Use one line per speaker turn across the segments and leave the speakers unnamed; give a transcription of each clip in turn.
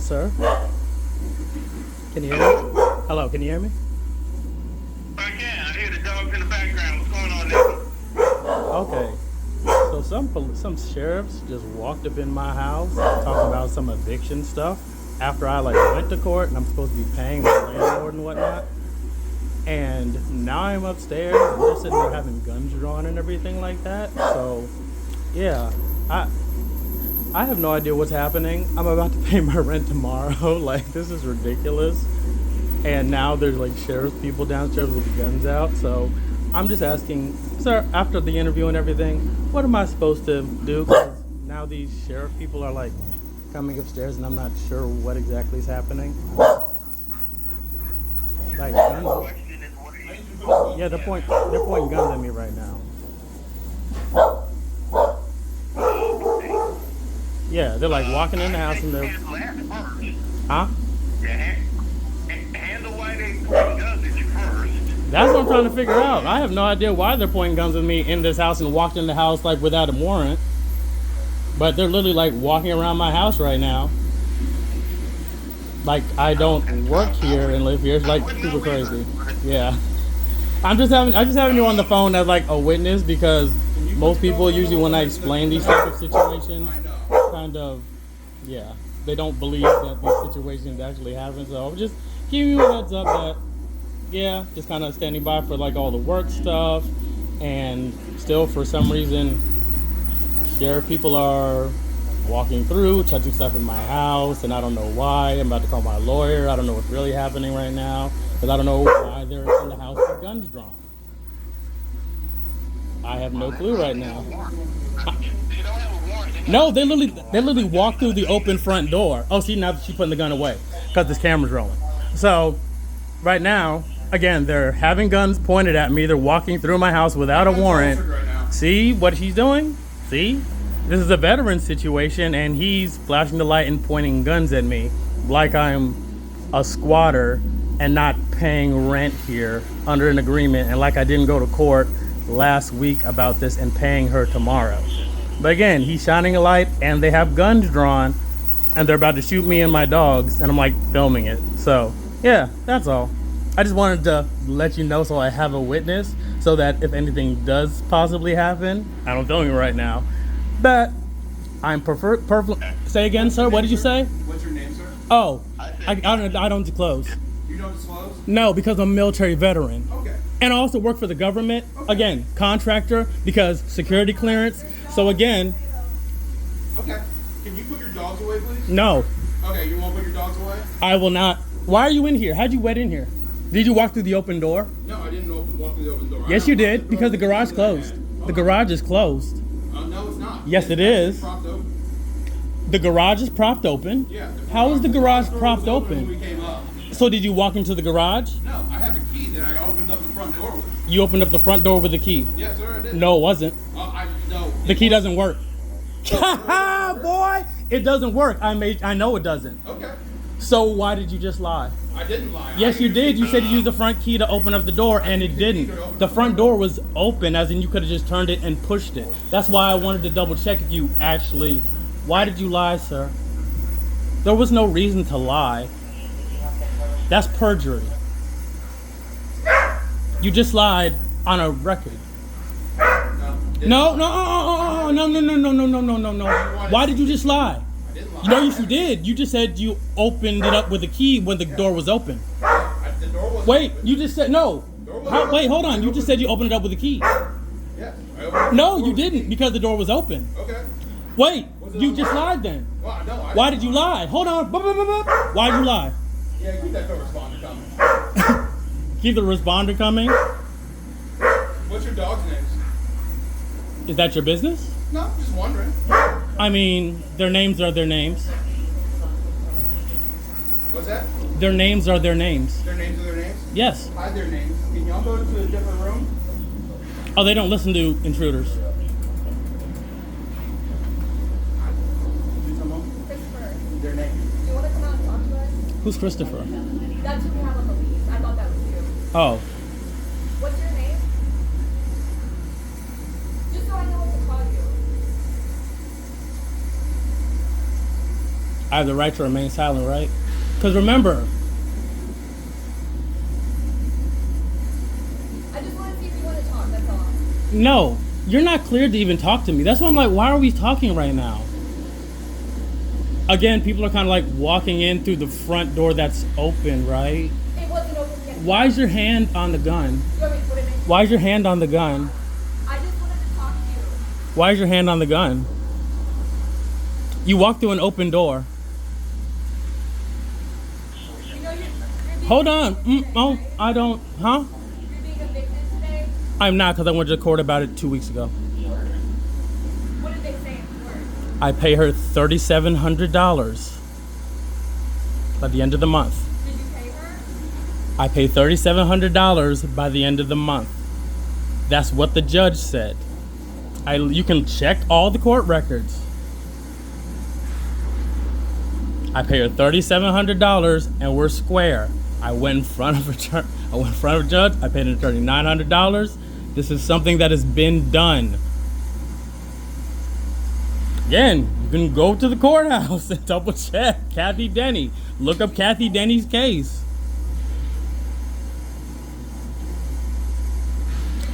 sir. Can you hear me? Hello, can you hear me?
I can. I hear the dogs in the background. What's going on there?
Okay. So some sheriffs just walked up in my house talking about some eviction stuff after I went to court and I'm supposed to be paying my landlord and whatnot. And now I'm upstairs and they're sitting there having guns drawn and everything like that. So yeah, I have no idea what's happening. I'm about to pay my rent tomorrow. This is ridiculous. And now there's sheriff's people downstairs with guns out. So I'm just asking, sir, after the interview and everything, what am I supposed to do? Because now these sheriff people are coming upstairs and I'm not sure what exactly is happening. Guns. Yeah, they're pointing guns at me right now. Yeah, they're walking in the house and they're... Huh?
Handle why they pointing guns at you first.
That's what I'm trying to figure out. I have no idea why they're pointing guns at me in this house and walked in the house without a warrant. But they're literally walking around my house right now. I don't work here and live here. It's super crazy. Yeah. I just having you on the phone as a witness because most people usually when I explain these type of situations kind of, yeah, they don't believe that these situations actually happen. So I'm just giving you a heads up that, yeah, just kind of standing by for all the work stuff. And still for some reason, sheriff people are walking through, touching stuff in my house, and I don't know why. I'm about to call my lawyer. I don't know what's really happening right now because I don't know why they're in the house with guns drawn. I have no clue right now. No, they literally walked through the open front door. Oh, see, now she's putting the gun away because this camera's rolling. So right now, again, they're having guns pointed at me. They're walking through my house without a warrant. See what she's doing? See? This is a veteran situation, and he's flashing the light and pointing guns at me like I'm a squatter and not paying rent here under an agreement, and like I didn't go to court last week about this and paying her tomorrow. But again, he's shining a light, and they have guns drawn, and they're about to shoot me and my dogs, and I'm filming it. So yeah, that's all. I just wanted to let you know so I have a witness, so that if anything does possibly happen, I don't film you right now. But I'm perfect. Say again, sir. What did you say?
What's your name, sir?
Oh, I don't disclose.
You don't disclose?
No, because I'm a military veteran.
Okay.
And I also work for the government.
Okay.
Again, contractor because security clearance. So again.
Okay. Can you put your dogs away, please?
No.
Okay, you won't put your dogs away?
I will not. Why are you in here? How'd you get in here? Did you walk through the open door?
No, I didn't walk through the open door.
Yes, you did, because the garage closed. The garage is closed.
No, it's not.
Yes, it is.
Propped open.
The garage is propped open.
Yeah.
How is the garage propped
open? When we
open?
came up.
So did you walk into the garage?
No, I have a key that I opened up the front door with.
You opened up the front door with a key?
Yes, sir, I did.
No, it wasn't.
No.
The key doesn't work. Boy, it doesn't work. I know it doesn't.
Okay.
So why did you just lie?
I didn't lie.
Yes, you did. You said you used the front key to open up the door, and it didn't. The front door was open, as in you could have just turned it and pushed it. That's why I wanted to double check if you actually... Why did you lie, sir? There was no reason to lie. That's perjury. You just lied on a record. No. Why did you just lie?
I didn't lie.
No, yes, you did. You just said you opened it up with a key when the door was open.
The door was
Wait,
open.
you just said no. Wait, hold on. You just said you opened it up with a key.
Yes. I opened
No, you didn't, because the door was open.
Okay.
Wait, you just lied then.
Well, no,
Why did you lie? Hold on. Why did you lie?
Yeah, keep that responder coming.
Keep the responder coming.
What's your dog's names?
Is that your business?
No, just wondering.
I mean, their names are their names.
What's that?
Their names are their names.
Their names are their names?
Yes.
Hide their names. Can y'all go to a different room?
Oh, they don't listen to intruders.
Christopher,
Their names.
do you want to come out and talk to us?
Who's Christopher?
That's who we have on the lease. I thought that was you.
Oh,
What's your name? Just so I know what to call you.
I have the right to remain silent, right? Because remember,
I just want to see if you want to talk, that's all.
no, you're not cleared to even talk to me. That's why I'm like, why are we talking right now? Again, people are kind of like walking in through the front door that's open, right?
It wasn't open yet.
Why is your hand on the gun?
You want me to put it in?
Why is your hand on the gun?
I just wanted to talk to you.
Why is your hand on the gun? You walked through an open door.
You know you're being
Hold on.
evicted today,
Oh,
right?
I don't. Huh?
You're being evicted today?
I'm not, because I went to court about it 2 weeks ago.
What did they say in court?
I pay her $3,700 by the end of the month.
Did you pay her?
I pay $3,700 by the end of the month. That's what the judge said. You can check all the court records. I pay her $3,700 and we're square. I went in front of a judge. I paid an attorney $900. This is something that has been done. Again, you can go to the courthouse and double check Kathy Dennie. Look up Kathy Dennie's case.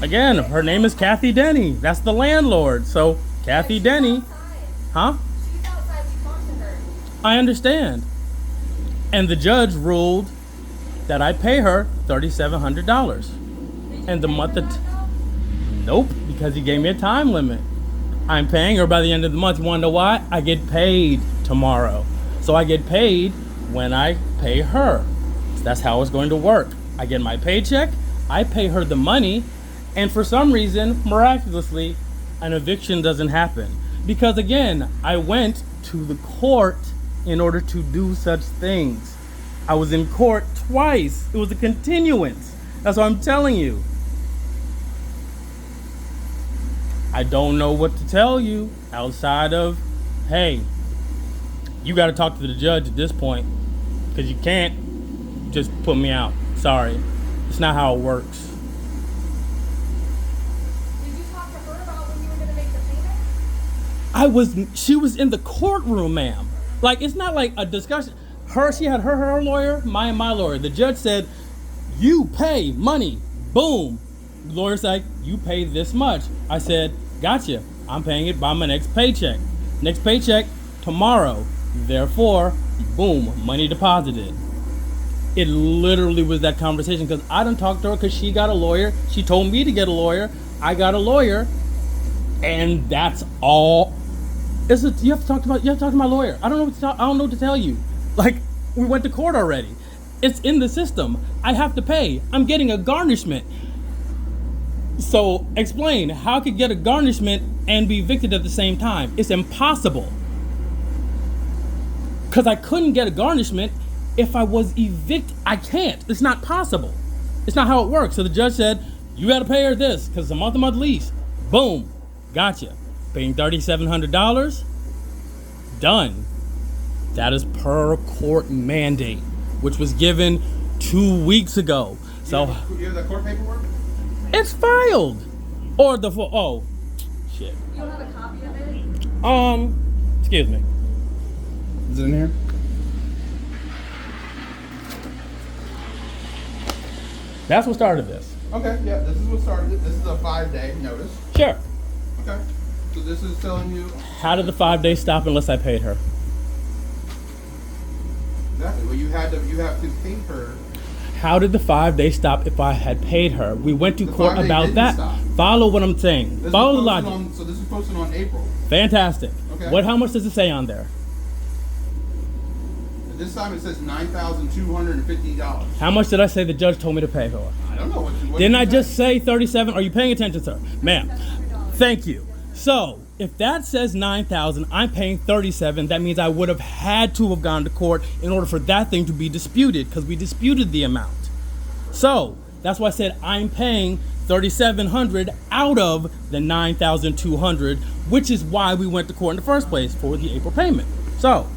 Again, her name is Kathy Dennie. That's the landlord. So Kathy
She's
Dennie,
outside.
huh?
She's outside, we talked to her.
I understand. And the judge ruled that I pay her $3,700.
Did you
And the
pay
month
her
that-
that, though?
Nope, because he gave me a time limit. I'm paying her by the end of the month. You wanna know why? I get paid tomorrow. So I get paid when I pay her. So that's how it's going to work. I get my paycheck, I pay her the money, and for some reason, miraculously, an eviction doesn't happen. Because again, I went to the court in order to do such things. I was in court twice. It was a continuance. That's what I'm telling you. I don't know what to tell you outside of, hey, you got to talk to the judge at this point, because you can't just put me out. Sorry. It's not how it works.
Did you talk to her about when you were going to make the payment?
She was in the courtroom, ma'am. Like, it's not like a discussion. She had her lawyer, my lawyer. The judge said, you pay money. Boom. The lawyer's like, you pay this much. I said, gotcha. I'm paying it by my next paycheck. Next paycheck tomorrow. Therefore, boom, money deposited. It literally was that conversation, because I done talked to her because she got a lawyer. She told me to get a lawyer. I got a lawyer, and that's all. You have to talk to my lawyer. I don't know what to tell you. Like, we went to court already. It's in the system. I have to pay. I'm getting a garnishment. So explain how I could get a garnishment and be evicted at the same time. It's impossible. Because I couldn't get a garnishment if I was evicted. I can't. It's not possible. It's not how it works. So the judge said, you got to pay her this because it's a month-to-month lease. Boom. Gotcha. Paying $3,700. Done. That is per court mandate, which was given 2 weeks ago. So
You have the court paperwork?
it's filed. Or oh, shit.
You don't have a copy of it?
Excuse me.
Is it in here?
That's what started this.
Okay, yeah, this is what started it. This is a 5-day notice.
Sure.
Okay. So this is telling you
How did the 5 days stop unless I paid her?
exactly. Well, you have to pay her.
How did the 5 days stop if I had paid her? We went to
The
court
5 days
about
didn't
that.
stop.
Follow what I'm saying.
This
Follow the
is posted
logic.
so this is posted on April.
Fantastic.
Okay.
How much does it say on there?
This time it says $9,250.
How much did I say the judge told me to pay her?
I don't know what you.
Didn't I just say 37? Are you paying attention, sir? Ma'am. Thank you. So, if that says 9,000, I'm paying 37. That means I would have had to have gone to court in order for that thing to be disputed, because we disputed the amount. So, that's why I said I'm paying 3,700 out of the 9,200, which is why we went to court in the first place for the April payment. So,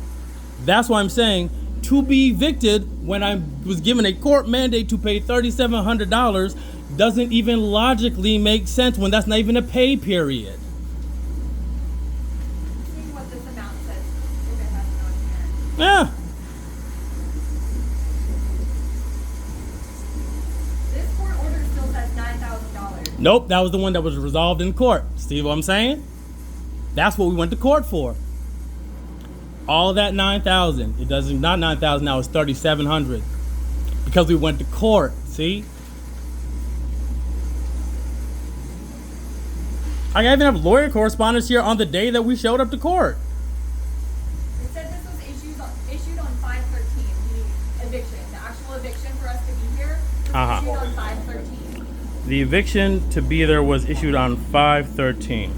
that's why I'm saying to be evicted when I was given a court mandate to pay $3,700 doesn't even logically make sense when that's not even a pay period.
See what this amount says, if it has it on
Yeah.
This court order still says $9,000.
Nope, that was the one that was resolved in court. See what I'm saying? That's what we went to court for. All of that 9,000. It doesn't, not 9,000 now, it's 3,700. Because we went to court, see? I even have lawyer correspondence here on the day that we showed up to court.
It said this was issued on 5/13, the eviction. The actual eviction for us to be here was issued on 5/13.
The eviction to be there was issued on 5/13.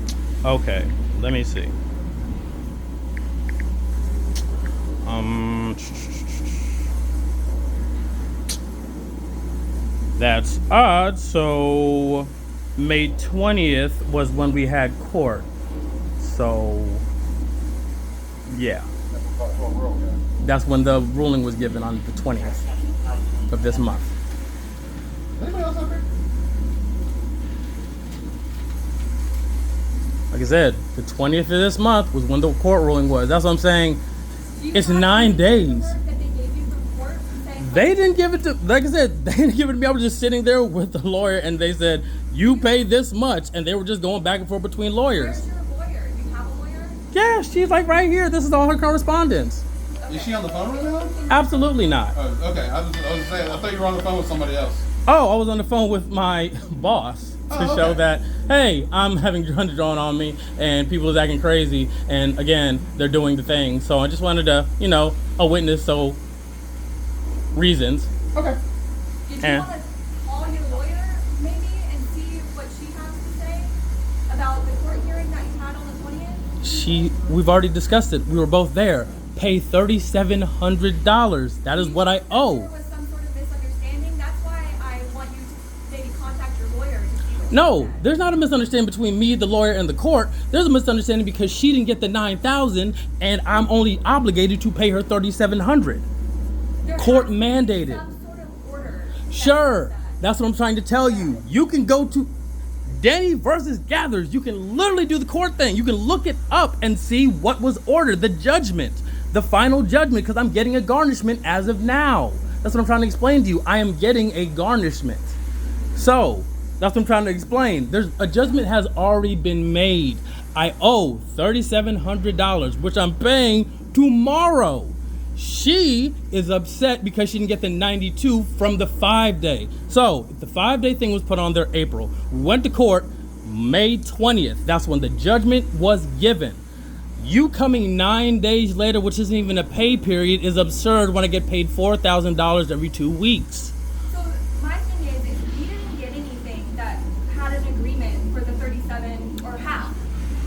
Okay, let me see. That's odd. So May 20th was when we had court. So yeah, that's when the ruling was given, on the 20th of this month.
Anybody else out there?
Like I said, the 20th of this month was when the court ruling was. That's what I'm saying.
Do you
It's
have
9
the
days.
paperwork that they gave you from court saying
They didn't give it to, like I said, they didn't give it to me. I was just sitting there with the lawyer and they said, you pay this much. And they were just going back and forth between lawyers.
where's your lawyer? Do you have a lawyer?
Yeah, she's like right here. This is all her correspondence.
Is she on the phone right now?
Absolutely not.
Oh, okay. I was saying, I thought you were on the phone with somebody else.
Oh, I was on the phone with my boss to
Oh, okay.
show that, hey, I'm having guns drawn on me and people is acting crazy. And again, they're doing the thing. So I just wanted to, a witness, so reasons.
Okay.
Did you
Eh.
want to call your lawyer maybe and see what she has to say about the court hearing that you had on the 20th?
We've already discussed it. We were both there. Pay $3,700. That is what I
There
owe.
was some sort of misunderstanding. That's why I want you to maybe contact your lawyer to see what
No,
she said.
there's not a misunderstanding between me, the lawyer, and the court. There's a misunderstanding because she didn't get the 9,000 and I'm only obligated to pay her 3,700.
There
Court
has to be
mandated.
some sort of order that
Sure,
says that.
that's what I'm trying to tell you. You can go to Dennie versus Gathers. You can literally do the court thing. You can look it up and see what was ordered, the judgment, the final judgment, because I'm getting a garnishment as of now. That's what I'm trying to explain to you. I am getting a garnishment. So that's what I'm trying to explain. There's a judgment has already been made. I owe $3,700, which I'm paying tomorrow. She is upset because she didn't get the 92 from the 5-day. So the 5-day thing was put on there April. We went to court May 20th. That's when the judgment was given. You coming 9 days later, which isn't even a pay period, is absurd when I get paid $4,000 every 2 weeks.
So my thing is we didn't get anything that had an agreement for the 37 or half.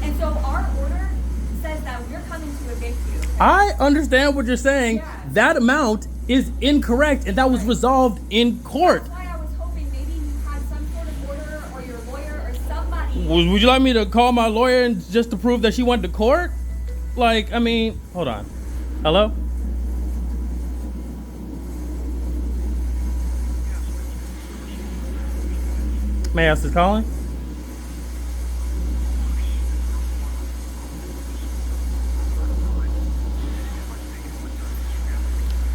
And so our order says that we're coming to evict you.
I understand what you're saying.
Yeah.
That amount is incorrect, and that was resolved in court.
That's why I was hoping maybe you had some sort of order or your lawyer or somebody.
Would you like me to call my lawyer and just to prove that she went to court? Like, I mean, hold on. Hello? May I ask who's calling?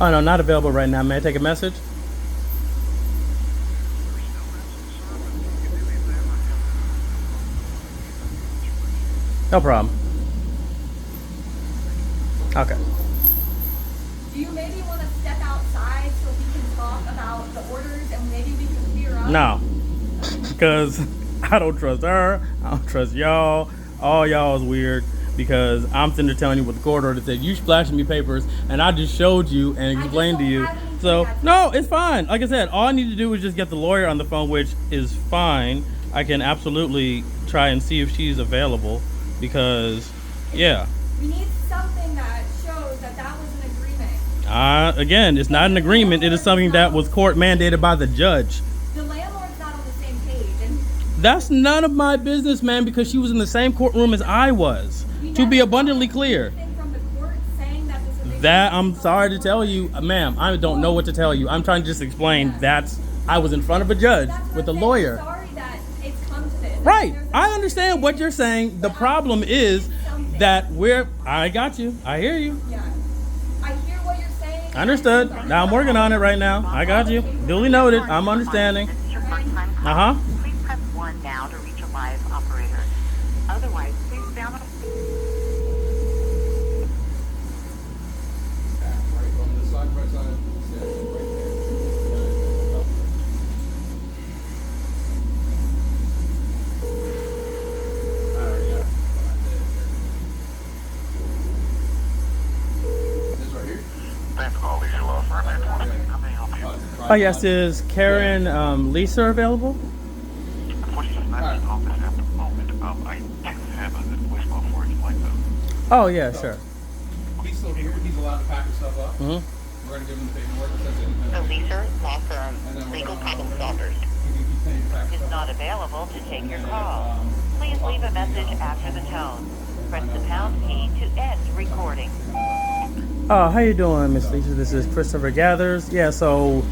Oh, no, not available right now. May I take a message? No problem. Okay.
Do you maybe want to step outside so we can talk about the orders and maybe we can clear up?
No. Because I don't trust her. I don't trust y'all. All y'all is weird because I'm sitting there telling you what the court order said. You flashing me papers and I just showed you and explained to you. So, no, it's fine. Like I said, all I need to do is just get the lawyer on the phone, which is fine. I can absolutely try and see if she's available because, yeah.
We need something that shows that that was an agreement.
Again, it's not an agreement. It is something that was court mandated by the judge.
The landlord's not on the same page. And
That's none of my business, man, because she was in the same courtroom as I was.
we
To be
never
abundantly
got
clear.
anything from the court saying that this eviction
That, I'm
was
sorry to
unlawful.
tell you, ma'am, I don't know what to tell you. I'm trying to just explain I was in front of a judge
That's what
with a
I'm saying.
lawyer.
I'm sorry that it's come to this.
Right.
There's a-
I understand what you're saying. The problem is that I got you. I hear you.
Yeah. I hear
Understood. Now I'm working on it right now. I got you. Duly noted. I'm understanding.
This is your first time
Uh
call.
huh.
Please press 1 now to reach a live operator. Otherwise, please stay on the...
Right on this side, right side. Yeah, right there. I already got it. This right here?
Thanks for calling your law firm. How may I help you?
Oh yes, is Karen Lisa available?
Unfortunately, she's not in the office at the moment. I can have a voicemail for you like that.
Oh yeah, sure.
He's still here. He's allowed to pack his stuff up.
Mhm.
We're going to give him the paperwork that says it.
The Lisa Law Firm,
And then we're
Legal
gonna-
Problem Solvers,
He can keep paying back
is
stuff.
not available to take your call. Please leave a message after the tone. Press the pound key to end recording.
Oh, how you doing, Miss Lisa? This is Christopher Gathers. Yeah, so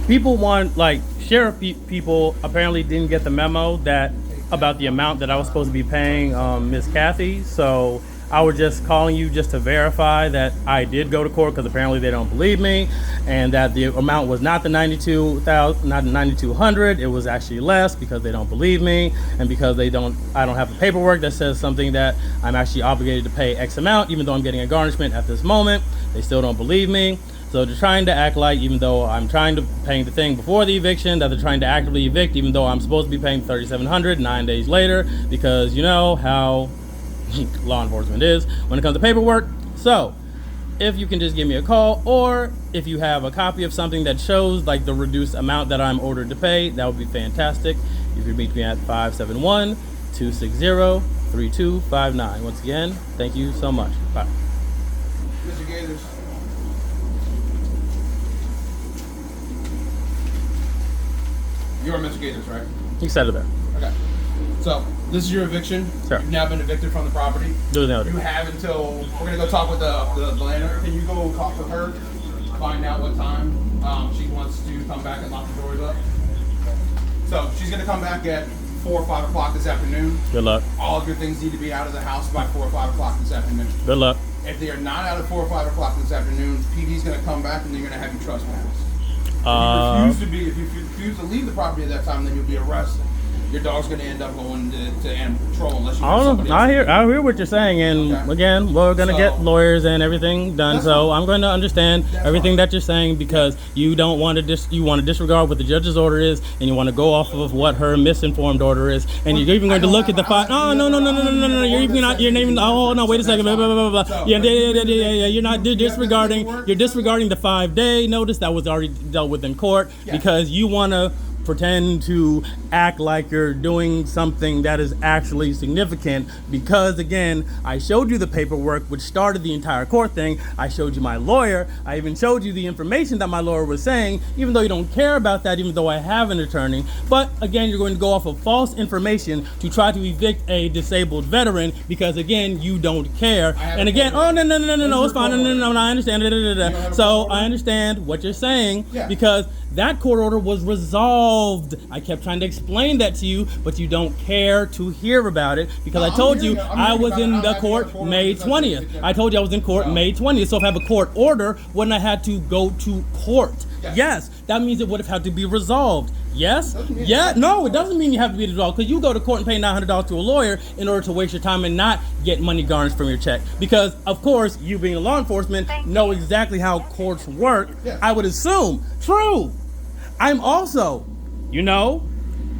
people want, like, sheriff people apparently didn't get the memo that about the amount that I was supposed to be paying Miss Kathy. So I was just calling you just to verify that I did go to court, because apparently they don't believe me, and that the amount was not the 92,000, not the 9,200. It was actually less, because they don't believe me, and because I don't have the paperwork that says something that I'm actually obligated to pay X amount, even though I'm getting a garnishment at this moment. They still don't believe me. So they're trying to act like, even though I'm trying to pay the thing before the eviction, that they're trying to actively evict, even though I'm supposed to be paying $3,700 9 days later, because you know how law enforcement is when it comes to paperwork. So if you can just give me a call, or if you have a copy of something that shows like the reduced amount that I'm ordered to pay, that would be fantastic. You can reach me at 571-260-3259. Once again, thank you so much. Bye.
Mr. Gathers. You're Mr. Gathers, right?
You said it there.
Okay. So, this is your eviction.
Sure.
You've now been evicted from the property.
Do the
You have until, we're going to go talk with the landlord. Can you go talk with her? Find out what time she wants to come back and lock the doors up. So, she's going to come back at 4 or 5 o'clock this afternoon.
Good luck.
All of your things need to be out of the house by 4 or 5 o'clock this afternoon.
Good luck.
If they are not out at 4 or 5 o'clock this afternoon, PD's going to come back and they're going to have you trespassed. If you refuse to leave the property at that time, then you'll be arrested. Your dog's going to end up going to animal control unless you.
I don't know. I hear what you're saying, and
Okay.
again, we're gonna
So-
get lawyers and everything done.
That's
So
fine.
I'm going to understand
That's
everything
fine.
that you're saying, because you don't want to you want to disregard what the judge's order is, and you want to go off of what her misinformed order is, and you're even going to look at the file. Oh no. You're even not. You're even. Oh no. Wait a second. Blah, blah, blah, blah, blah. Yeah. You're not disregarding. You're disregarding the 5-day notice that was already dealt with in court, because you want to pretend to act like you're doing something that is actually significant, because again, I showed you the paperwork which started the entire court thing. I showed you my lawyer. I even showed you the information that my lawyer was saying, even though you don't care about that, even though I have an attorney. But again, you're going to go off of false information to try to evict a disabled veteran, because again, you don't care. And again, oh no, it's fine. No, I understand. So I understand what you're saying, because that court order was resolved. I kept trying to explain that to you, but you don't care to hear about it, because I told you I was in the court May 20th. I told you I was in court May 20th. So if I have a court order, wouldn't I had to go to court? Yes, that means it would have had to be resolved. Yes? Yeah, no, it doesn't mean you have to be resolved, because you go to court and pay $900 to a lawyer in order to waste your time and not get money garnished from your check. Because, of course, you being a law enforcement know exactly how courts work. I would assume. True. I'm also,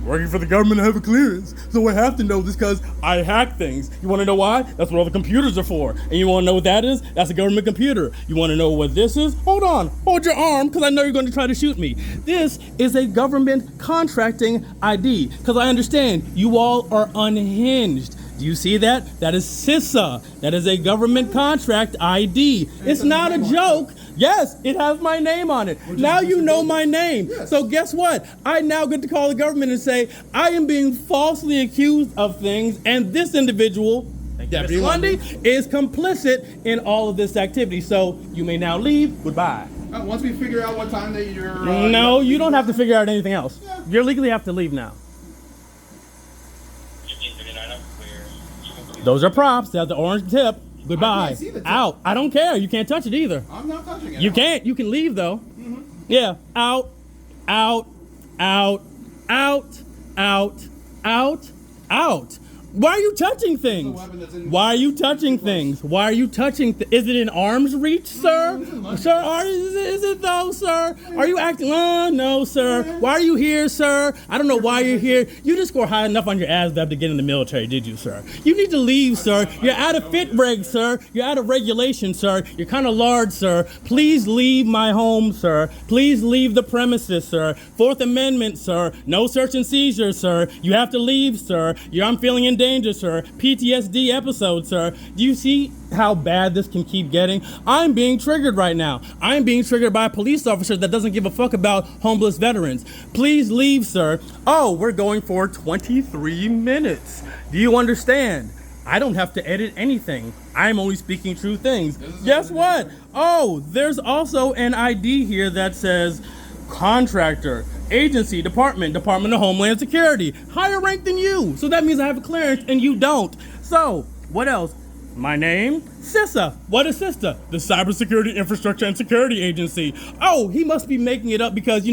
working for the government. I have a clearance, so I have to know this because I hack things. You want to know why? That's what all the computers are for. And you want to know what that is? That's a government computer. You want to know what this is? Hold on. Hold your arm, because I know you're going to try to shoot me. This is a government contracting ID, because I understand you all are unhinged. Do you see that? That is CISA. That is a government contract ID. It's not a joke. Yes, it has my name on it. Now you know my name. So guess what? I now get to call the government and say, I am being falsely accused of things, and this individual, Deputy Lundy, is complicit in all of this activity. So you may now leave. Goodbye.
Once we figure out what time that you're...
No, you don't have to figure out anything else. You legally have to leave now. Those are props. They have the orange tip. Goodbye.
I can't see the tip.
Out. I don't care. You can't touch it either.
I'm not touching it.
You can't. You can leave though. Yeah. Out, out, out, out, out, out, out. Why are you touching things? Why are you touching things? Why are you touching? Is it in arm's reach, sir? Sir, is it though, sir? Are you acting? No, sir. Why are you here, sir? I don't know why you're here. You didn't score high enough on your ASVAB to get in the military, did you, sir? You need to leave, sir. You're out of fit reg, sir. You're out of regulation, sir. You're kind of large, sir. Please leave my home, sir. Please leave the premises, sir. Fourth Amendment, sir. No search and seizure, sir. You have to leave, sir. I'm feeling in danger, sir. PTSD episode, sir. Do you see how bad this can keep getting? I'm being triggered right now. I'm being triggered by a police officer that doesn't give a fuck about homeless veterans. Please leave, sir. Oh, we're going for 23 minutes. Do you understand? I don't have to edit anything. I'm only speaking true things. Guess what? Oh, there's also an ID here that says contractor, agency, department of Homeland Security. Higher rank than you. So that means I have a clearance and you don't. So, what else? My name? CISA. What is CISA? The Cybersecurity Infrastructure and Security Agency. Oh, he must be making it up because,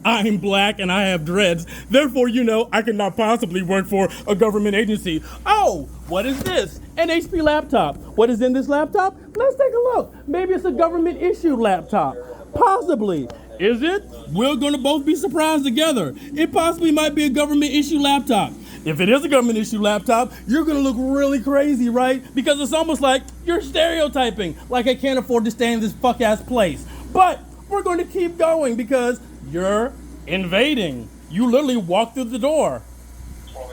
I'm black and I have dreads. Therefore, I cannot possibly work for a government agency. Oh, what is this? An HP laptop. What is in this laptop? Let's take a look. Maybe it's a government issued laptop. Possibly. Is it? We're going to both be surprised together. It possibly might be a government issue laptop. If it is a government issue laptop, you're going to look really crazy, right? Because it's almost like you're stereotyping, like I can't afford to stay in this fuck-ass place. But we're going to keep going because you're invading. You literally walked through the door.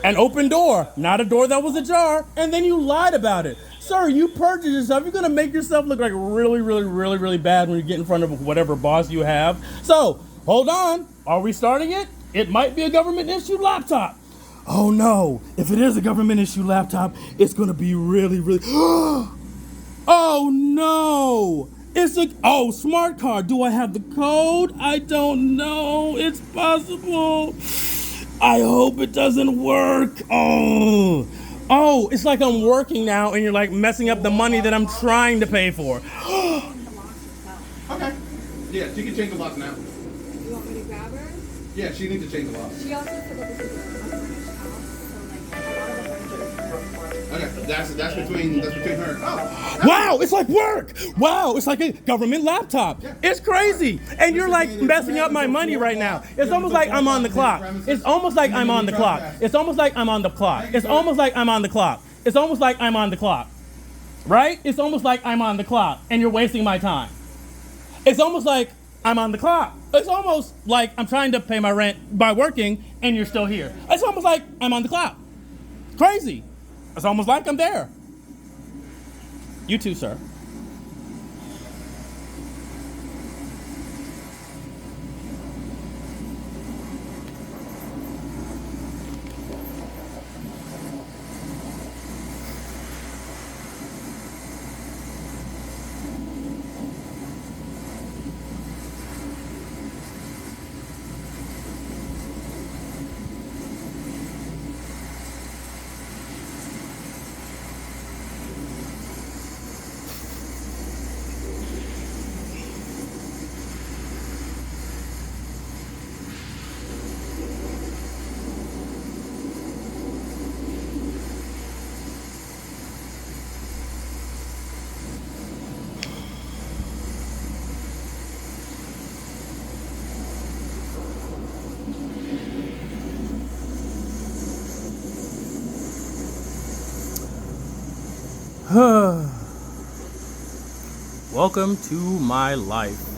An open door, not a door that was ajar, and then you lied about it. Sir, you perjured yourself. You're going to make yourself look like really, really, really, really bad when you get in front of whatever boss you have. So, hold on. Are we starting it? It might be a government-issued laptop. Oh, no. If it is a government-issued laptop, it's going to be really, really... Oh, no. Smart card. Do I have the code? I don't know. It's possible. I hope it doesn't work. Oh, it's like I'm working now and you're like messing up the money that I'm trying to pay for.
Okay. Yeah, she can change the locks now.
You want me to grab her?
Yeah, she needs to change the locks.
She also said that this is a furnished house, so a lot of the furniture is
Okay, that's between her. Oh.
Wow, it's like work. Wow, it's like a government laptop. It's crazy. And you're like messing up my money right now. It's almost like I'm on the clock. It's almost like I'm on the clock. It's almost like I'm on the clock. It's almost like I'm on the clock. It's almost like I'm on the clock. Right? It's almost like I'm on the clock and you're wasting my time. It's almost like I'm on the clock. It's almost like I'm trying to pay my rent by working and you're still here. It's almost like I'm on the clock. Crazy. It's almost like I'm there. You too, sir. Welcome to my life.